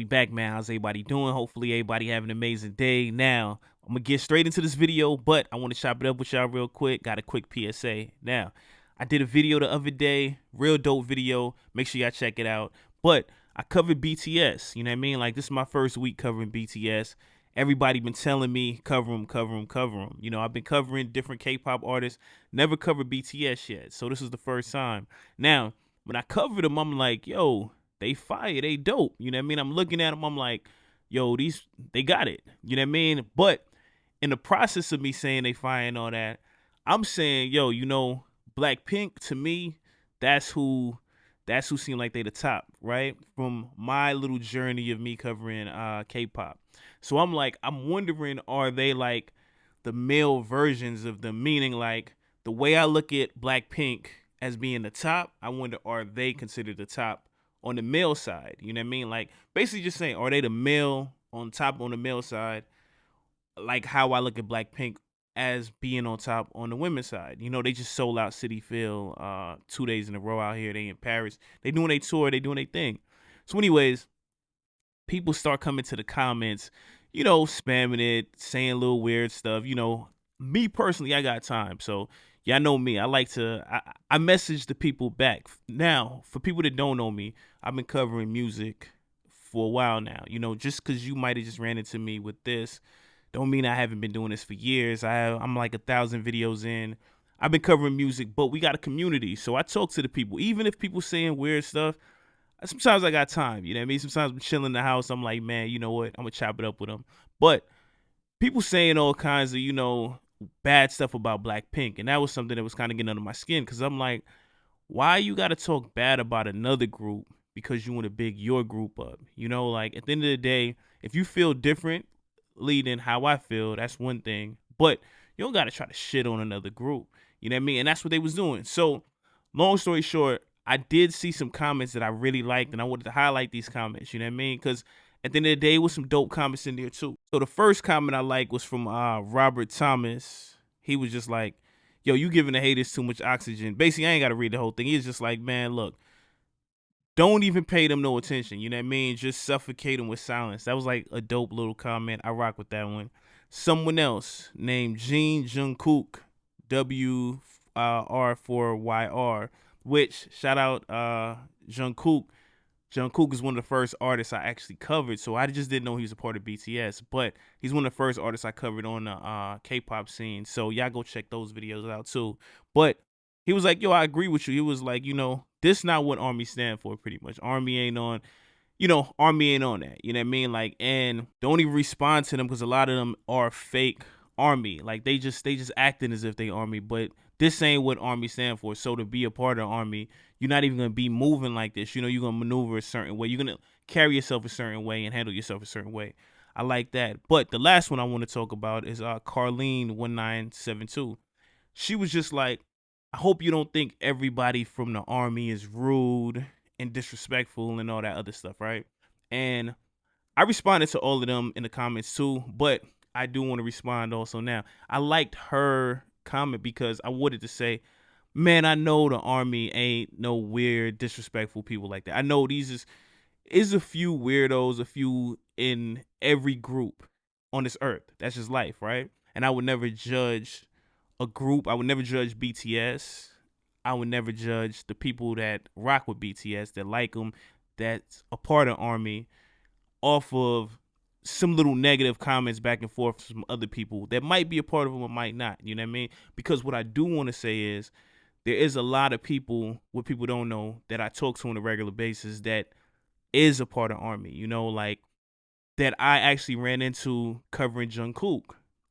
We back, man. How's everybody doing? Hopefully everybody having an amazing day. Now, I'm gonna get straight into this video, but I want to chop it up with y'all real quick. Got a quick PSA. Now, I did a video the other day, real dope video. Make sure y'all check it out. But I covered BTS. You know what I mean? Like, this is my first week covering BTS. Everybody been telling me cover them, cover them, cover them. You know, I've been covering different K-pop artists, never covered BTS yet. So this is the first time. Now, when I covered them, I'm like, yo, they fire, they dope. You know what I mean? I'm looking at them, I'm like, yo, they got it. You know what I mean? But in the process of me saying they fire and all that, I'm saying, yo, you know, Blackpink to me, that's who seemed like they the top, right? From my little journey of me covering K-pop. So I'm like, I'm wondering, are they like the male versions of them? Meaning, like, the way I look at Blackpink as being the top, I wonder, are they considered the top on the male side? You know what I mean? Like, basically just saying, are they the male on top on the male side? Like how I look at Blackpink as being on top on the women's side. You know, they just sold out City Field 2 days in a row out here. They in Paris. They doing a tour. They doing a thing. So anyways, people start coming to the comments, you know, spamming it, saying little weird stuff. You know, me personally, I got time. So y'all know me. I like to, I message the people back. Now, for people that don't know me, I've been covering music for a while now. You know, just because you might have just ran into me with this, don't mean I haven't been doing this for years. I'm like 1,000 videos in. I've been covering music, but we got a community. So I talk to the people. Even if people saying weird stuff, sometimes I got time. You know what I mean? Sometimes I'm chilling in the house. I'm like, man, you know what? I'm going to chop it up with them. But people saying all kinds of, you know, bad stuff about Blackpink. And that was something that was kind of getting under my skin, because I'm like, why you got to talk bad about another group because you want to big your group up? You know, like, at the end of the day, if you feel differently than how I feel, that's one thing. But you don't got to try to shit on another group. You know what I mean? And that's what they was doing. So, long story short, I did see some comments that I really liked, and I wanted to highlight these comments. You know what I mean? Because at the end of the day, it was some dope comments in there too. So the first comment I liked was from Robert Thomas. He was just like, yo, you giving the haters too much oxygen. Basically, I ain't got to read the whole thing. He was just like, man, look, don't even pay them no attention. You know what I mean? Just suffocate them with silence. That was like a dope little comment. I rock with that one. Someone else named Jean Jungkook, WR4YR, which, shout out Jungkook. Jungkook is one of the first artists I actually covered, so I just didn't know he was a part of BTS, but he's one of the first artists I covered on the K-pop scene, so y'all go check those videos out too. But he was like, yo, I agree with you. He was like, you know, this not what ARMY stand for, pretty much. ARMY ain't on, you know, ARMY ain't on that. You know what I mean? Like, and don't even respond to them, because a lot of them are fake ARMY. Like, they just acting as if they ARMY, but this ain't what ARMY stand for. So to be a part of ARMY, you're not even gonna be moving like this. You know, you're gonna maneuver a certain way. You're gonna carry yourself a certain way and handle yourself a certain way. I like that. But the last one I want to talk about is Carlene1972. She was just like, I hope you don't think everybody from the ARMY is rude and disrespectful and all that other stuff, right? And I responded to all of them in the comments too, but I do want to respond also now. I liked her comment because I wanted to say, man, I know the ARMY ain't no weird, disrespectful people like that. I know these is a few weirdos, a few in every group on this earth. That's just life, right? And I would never judge a group. I would never judge BTS. I would never judge the people that rock with BTS, that like them, that's a part of ARMY, off of some little negative comments back and forth from other people that might be a part of them or might not. You know what I mean? Because what I do want to say is, there is a lot of people, what people don't know, that I talk to on a regular basis that is a part of ARMY, you know, like, that I actually ran into covering Jungkook.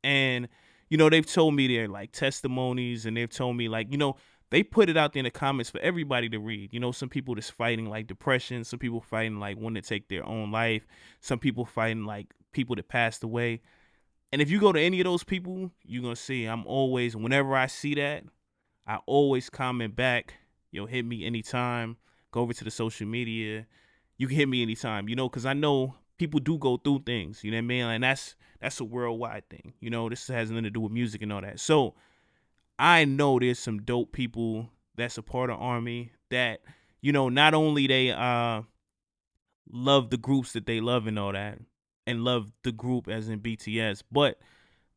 And, you know, they've told me their like testimonies, and they've told me, like, you know, they put it out there in the comments for everybody to read. You know, some people that's fighting like depression, some people fighting like wanting to take their own life, some people fighting like people that passed away. And if you go to any of those people, you're gonna see I'm always, whenever I see that, I always comment back, yo, hit me anytime. Go over to the social media. You can hit me anytime, you know, because I know people do go through things, you know what I mean? And that's a worldwide thing. You know, this has nothing to do with music and all that. So I know there's some dope people that's a part of ARMY that, you know, not only they love the groups that they love and all that, and love the group as in BTS, but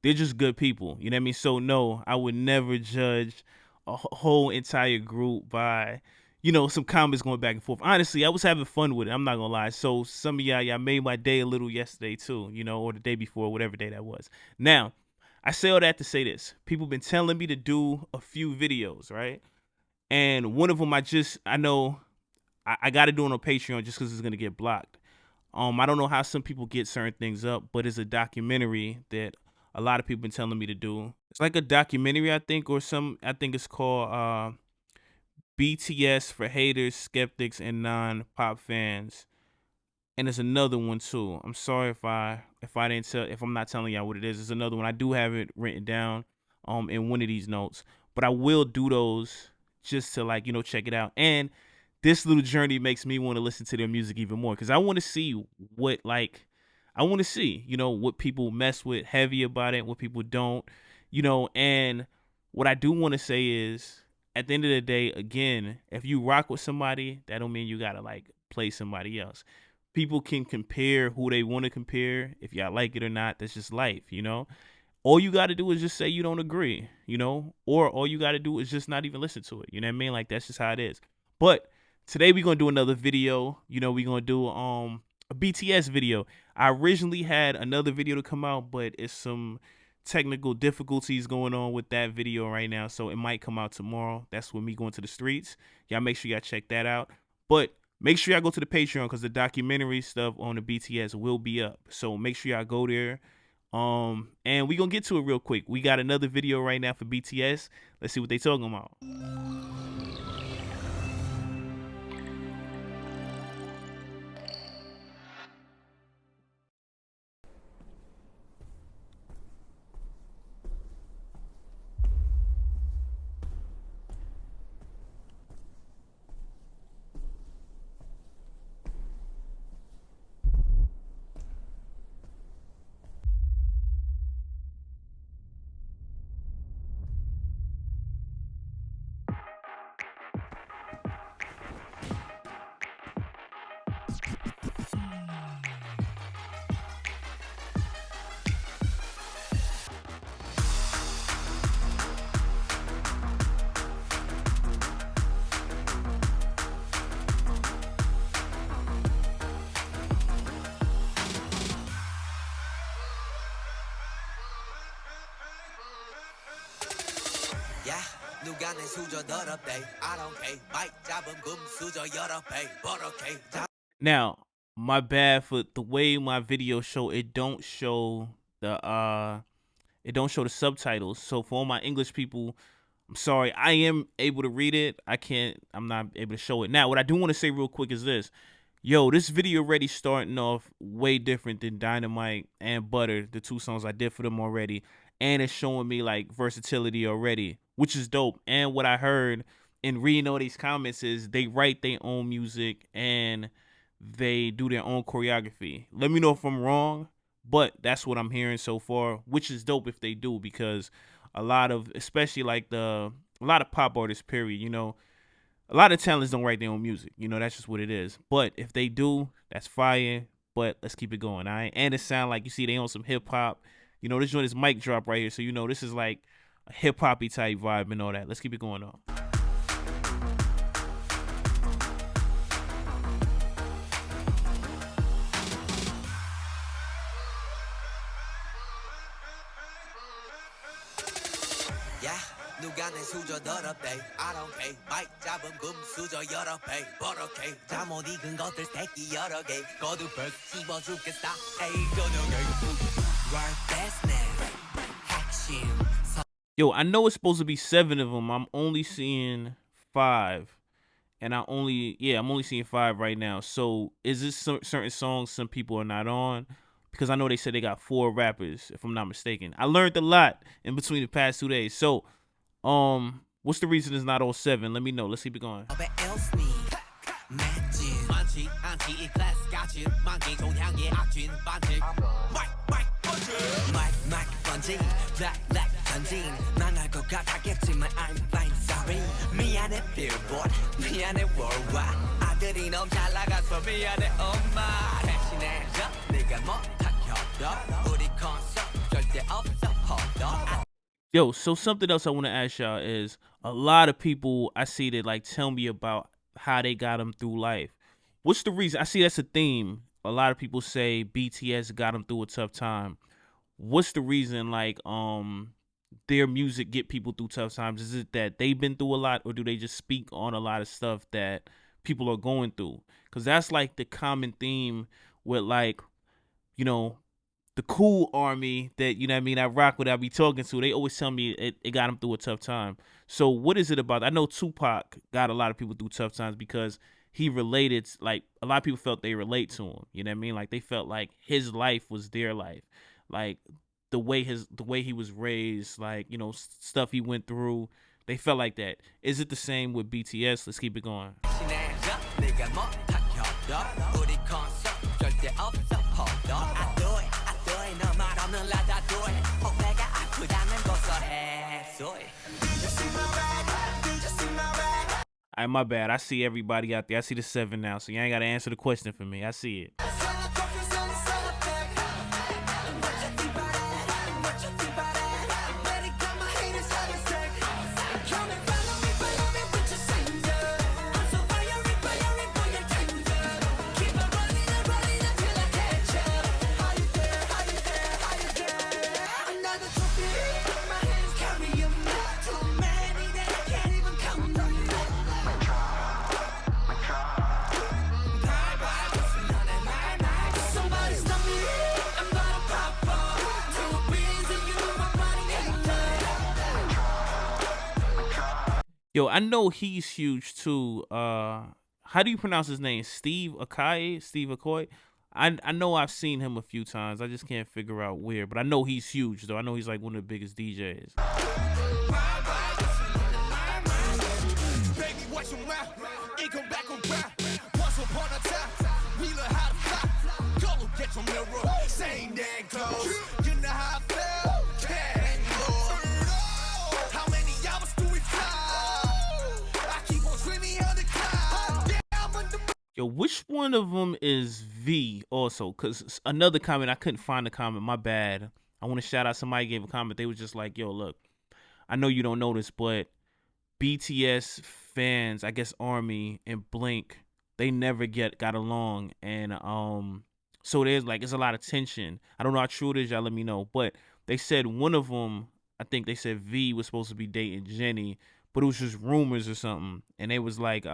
they're just good people. You know what I mean? So no, I would never judge a whole entire group by, some comments going back and forth. Honestly, I was having fun with it. I'm not gonna lie. So some of y'all made my day a little yesterday too, or the day before, whatever day that was. Now, I say all that to say this. People been telling me to do a few videos, right? And one of them I know I got to do it on Patreon just because it's gonna get blocked. I don't know how some people get certain things up, but it's a documentary that a lot of people been telling me to do. It's like a documentary, I think, I think it's called BTS for haters, skeptics, and non-pop fans. And there's another one too. I'm sorry if I'm not telling y'all what it is. There's another one. I do have it written down in one of these notes, but I will do those just to check it out. And this little journey makes me want to listen to their music even more because I want to see what what people mess with heavy about it, what people don't, and what I do want to say is at the end of the day, again, if you rock with somebody, that don't mean you got to play somebody else. People can compare who they want to compare. If y'all like it or not, that's just life, All you got to do is just say you don't agree, or all you got to do is just not even listen to it. You know what I mean? That's just how it is. But today we're going to do another video. We're going to do a BTS video. I originally had another video to come out, but it's some technical difficulties going on with that video right now, so it might come out tomorrow. That's with me going to the streets. Y'all make sure y'all check that out. But make sure y'all go to the Patreon because the documentary stuff on the BTS will be up. So make sure y'all go there. And we gonna get to it real quick. We got another video right now for BTS. Let's see what they talking about. 누가 내 수저 더럽대 I don't care 마이크 잡은 금 수저 여러 배 버럭해. Now, my bad for the way my video show, it don't show the subtitles. So for all my English people, I'm sorry. I am able to read it. I'm not able to show it. Now, what I do want to say real quick is this. Yo, this video already starting off way different than Dynamite and Butter, the two songs I did for them already. And it's showing me versatility already, which is dope. And what I heard in reading all these comments is they write their own music and they do their own choreography. Let me know if I'm wrong, but that's what I'm hearing so far, which is dope if they do, because a lot of, especially a lot of pop artists, period, a lot of talents don't write their own music. That's just what it is. But if they do, that's fire. But let's keep it going, all right? And it sound like, you see, they on some hip-hop. This joint is mic drop right here. So, this is like a hip-hop-y type vibe and all that. Let's keep it going on. 누가 내 수저 더럽대 I don't care 마이크 잡은 금 수저 여러 배 버럭해 잠못 익은 것들 새끼 여러 개 거두벌 씹어 죽겠다 에이 저녁에 Right best name 핵심. Yo, I know it's supposed to be 7 of them. I'm only seeing 5. And I'm only seeing 5 right now. So is this certain songs some people are not on? Because I know they said they got 4 rappers, if I'm not mistaken. I learned a lot in between the past 2 days. So what's the reason it's not all 7? Let me know. Let's keep it going. 아들이 너무 잘 나가서 미안해 엄마 대신해줘 네가 못한 협력 우리 콘서트 절대 없어 hold Yo, so something else I want to ask y'all is a lot of people I see that like tell me about how they got them through life. What's the reason? I see that's a theme. A lot of people say BTS got them through a tough time. What's the reason like their music get people through tough times? Is it that they've been through a lot, or do they just speak on a lot of stuff that people are going through? Because that's like the common theme with like, you know, the cool army that, you know what I mean, I rock with, I be talking to, they always tell me it got him through a tough time. So what is it about? I know Tupac got a lot of people through tough times because he related, like a lot of people felt they relate to him. You know what I mean? Like they felt like his life was their life. Like the way he was raised, like, you know, stuff he went through. They felt like that. Is it the same with BTS? Let's keep it going. 우리 콘서트 절대 없어 hold I do it 너 말 없는 라다 do it 혹 내가 아프다면 고소해 so Alright, my bad. I see everybody out there. I see the 7 now, so you ain't gotta answer the question for me. I see it. Yo, I know he's huge too. How do you pronounce his name? Steve Aoki? Steve Aoki? I know I've seen him a few times. I just can't figure out where. But I know he's huge though. I know he's like one of the biggest DJs. Yo, which one of them is V also? Because another comment, I couldn't find the comment. My bad. I want to shout out somebody gave a comment. They was just like, yo, look, I know you don't know this, but BTS fans, I guess ARMY and Blink, they never got along. And so there's like, it's a lot of tension. I don't know how true it is. Y'all let me know. But they said one of them, I think they said V was supposed to be dating Jenny, but it was just rumors or something. And they was like,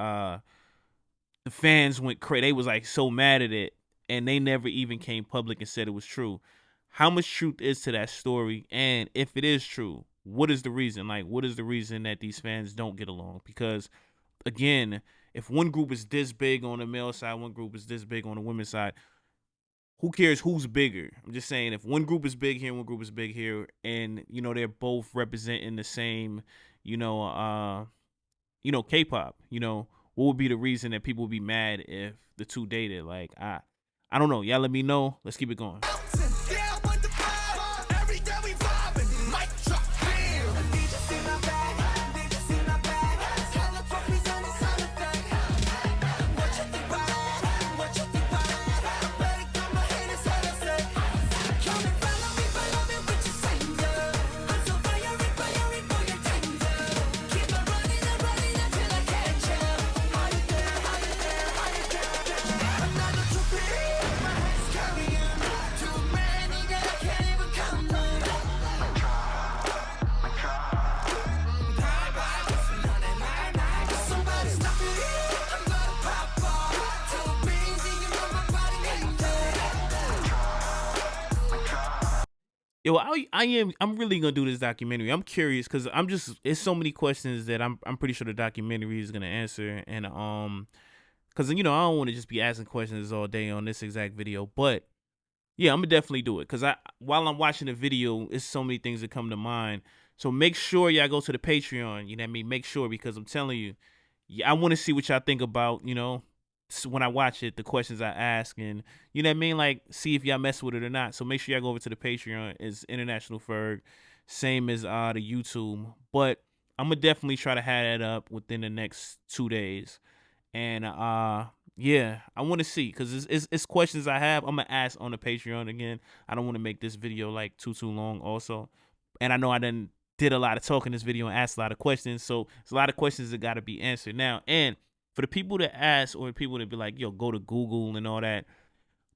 the fans went crazy. They was like so mad at it, and they never even came public and said it was true. How much truth is to that story? And if it is true, what is the reason? Like, what is the reason that these fans don't get along? Because again, if one group is this big on the male side, one group is this big on the women's side, who cares who's bigger? I'm just saying, if one group is big here, one group is big here, and you know they're both representing the same, K-pop, what would be the reason that people would be mad if the two dated? Like, I don't know. Y'all let me know. Let's keep it going. Yo, I'm really gonna do this documentary. I'm curious because it's so many questions that I'm pretty sure the documentary is gonna answer, and because I don't want to just be asking questions all day on this exact video, but yeah, I'm gonna definitely do it because while I'm watching the video, it's so many things that come to mind. So make sure y'all go to the Patreon. You know what I mean? Make sure, because I'm telling you, I want to see what y'all think about when I watch it, the questions I ask, and you know what I mean, like see if y'all mess with it or not. So make sure y'all go over to the Patreon. It's International Ferg, same as the YouTube. But I'm gonna definitely try to have that up within the next 2 days. And Yeah, I want to see because it's questions I have. I'm gonna ask on the Patreon again. I don't want to make this video like too long also, and I know I did a lot of talk in this video and asked a lot of questions, so there's a lot of questions that got to be answered now. And for the people that ask or people that be like, yo, go to Google and all that,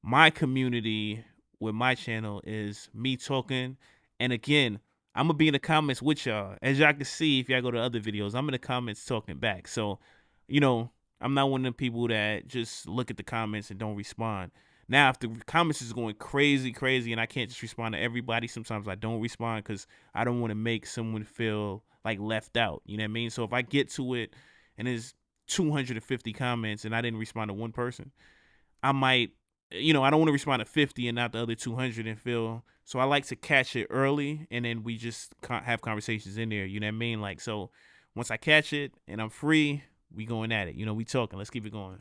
my community with my channel is me talking. And again, I'm gonna be in the comments with y'all. As y'all can see, if y'all go to other videos, I'm in the comments talking back. So, you know, I'm not one of the people that just look at the comments and don't respond. Now, if the comments is going crazy, and I can't just respond to everybody, sometimes I don't respond because I don't want to make someone feel like left out. You know what I mean? So if I get to it and there's 250 comments and I didn't respond to one person, I might, I don't want to respond to 50 and not the other 200 and feel. So I like to catch it early and then we just have conversations in there. You know what I mean? Like, so once I catch it and I'm free, we going at it. We talking. Let's keep it going.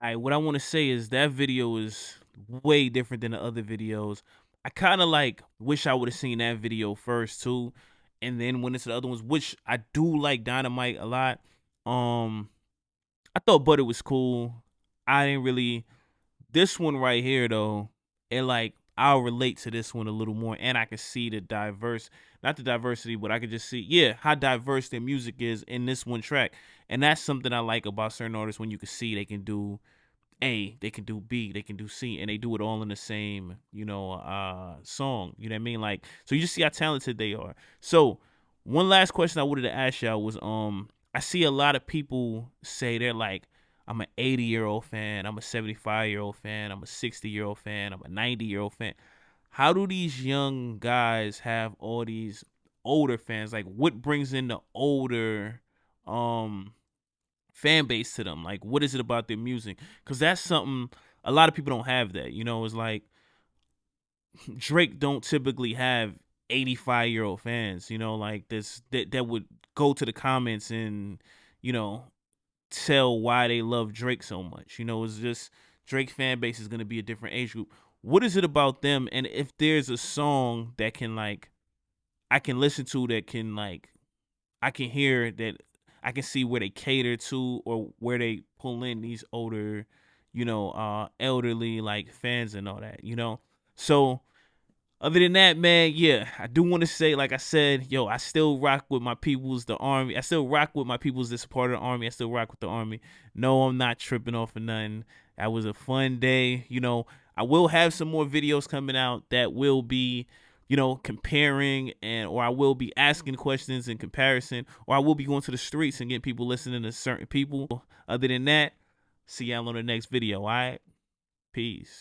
All right, what I want to say is that video is way different than the other videos. I kind of like wish I would have seen that video first too, and then went into the other ones, which I do like Dynamite a lot. I thought Butter was cool. I didn't really. This one right here though, it like I'll relate to this one a little more, and I can see the not the diversity, but I could just see, yeah, how diverse their music is in this one track, and that's something I like about certain artists when you can see they can do A, they can do B, they can do C, and they do it all in the same, song. You know what I mean? Like, so you just see how talented they are. So, one last question I wanted to ask y'all was, I see a lot of people say they're like, I'm an 80-year-old fan, I'm a 75-year-old fan, I'm a 60-year-old fan, I'm a 90-year-old fan. How do these young guys have all these older fans? Like, what brings in the older, fan base to them? Like, what is it about their music? Because that's something a lot of people don't have. That, it's like Drake don't typically have 85-year-old fans, like this that would go to the comments and tell why they love Drake so much. It's just Drake fan base is going to be a different age group. What is it about them? And if there's a song that can, like, I can listen to, that can, like, I can hear that, I can see where they cater to or where they pull in these older, elderly, like, fans and all that, So other than that, man, yeah, I do want to say, like I said, yo, I still rock with my peoples, the Army. I still rock with my peoples that support the Army. I still rock with the Army. No, I'm not tripping off of nothing. That was a fun day. I will have some more videos coming out that will be, comparing, or I will be asking questions in comparison, or I will be going to the streets and getting people listening to certain people. Other than that, see y'all on the next video. All right, peace.